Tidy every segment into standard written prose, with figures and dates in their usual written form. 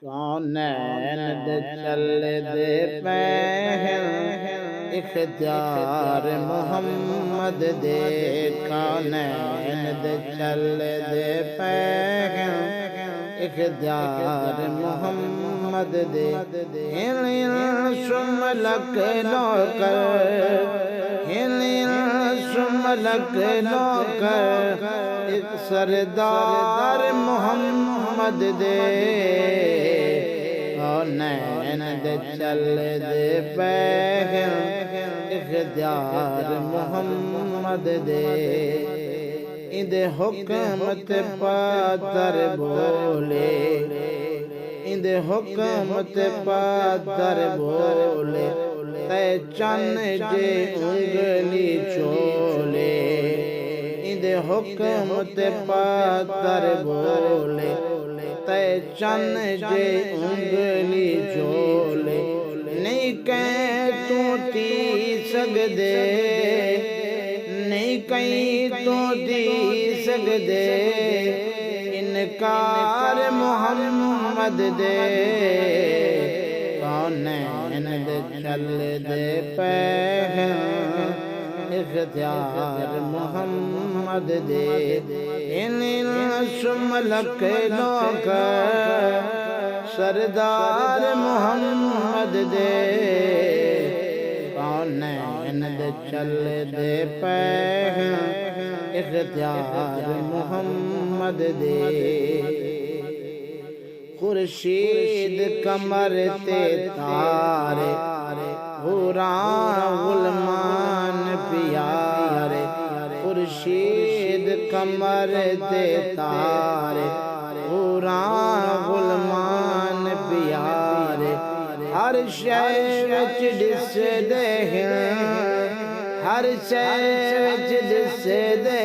کونین دے چل دے پہن اختیار محمد دے کونین دے چل دے پہن اختیار محمد دے شملک نوکر شملک نوکر ایک سردار محمد دے کونین دے چل دے پہن اختیار محمد دے اندے حکمت پاتر بولے اندے حکمت پاتر بولے تے چن جے انگلی چولے اندے حکمت پاتر بولے تے چن جے انگلی چولے نہیں کہیں تو تی سگدے نہیں کہیں تو تی سگدے انکار محمد دے کونین دے چل دے پہن اختیار محمد دے شملک نوکر سردار محمد دے کونین دے چل دے پہن اختیار محمد دے خورشید کمر تے تارے حوران غلمان پیارے خورشید کمر تے تارے حوران غلمان پیارے ہر شے وچ دس دے ہر شے وچ دس دے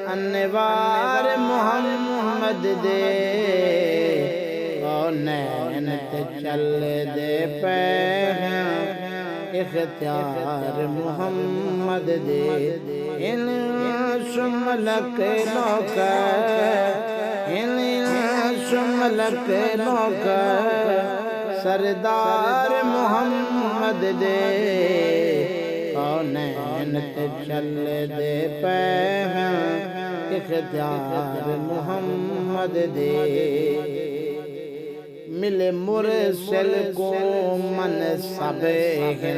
انوار محمد دے کونین تے چل دے پہن اختیار محمد دے شملک نوکر شملک نوکر سردار محمد دے کونین تے چل دے پہن اختیار محمد دے ملے مرسل کو منصب ہیں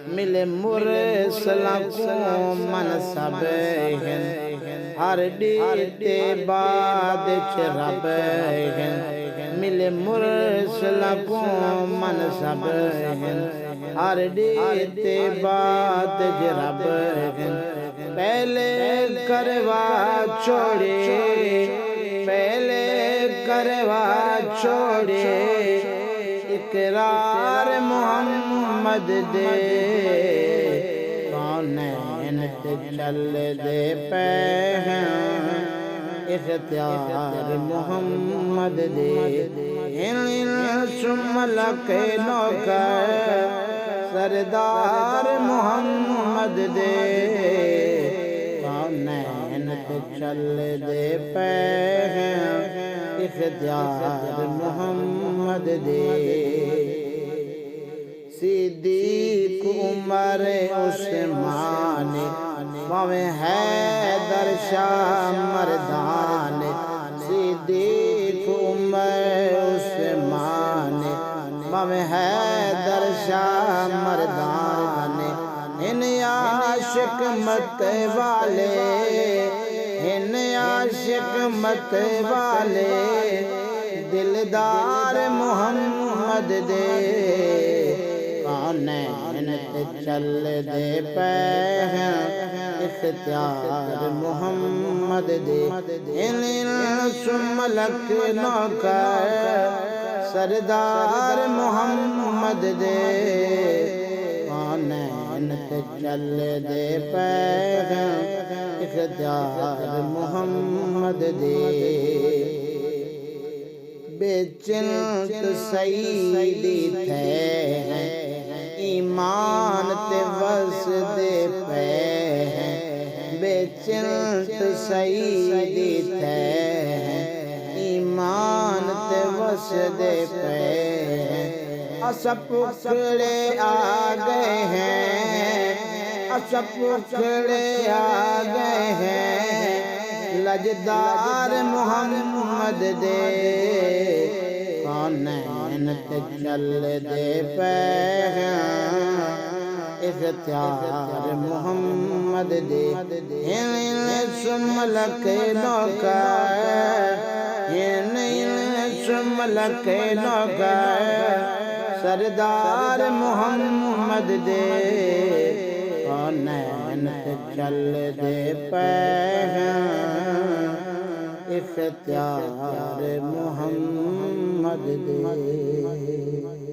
ملے مرسل کو منصب ہیں ہر ڈیتے بعد چرب ہیں ملے مرسل کو منصب ہیں ہر ڈیتے بعد جرب ہیں پہلے کروا چھوڑے پہلے کروا چھوڑے اقرار محمد دے کونین تے چل دے پہن اختیار محمد دے شملک نوکر سردار محمد دے کونین تے چل دے پہن اختیار محمد دے صدیق عمر عثمان باویں حیدر شاہ مردان صدیق عمر عثمان باویں حیدر شاہ مردان ان عاشق مت والے ان عاشق مت والے دلدار محمد دے کونین تے چل دے پہن اختیار محمد دے شملک نوکر سردار محمد دے کونین تے چل دے پہن اختیار محمد دے بے چنت سیدی تھے ایمان تے وس دے پہ بے چنت سیدی تھے ایمان وسدے پہ اسب پکڑے آ گئے ہیں اسب پکڑے آ گئے ہیں لجدار محمد دے کونین تے چل دے پہ اختیار محمد دے ملک نوکا ملک نوکا سردار محمد دے کونین تے چل دے پہ اختیار محمد دے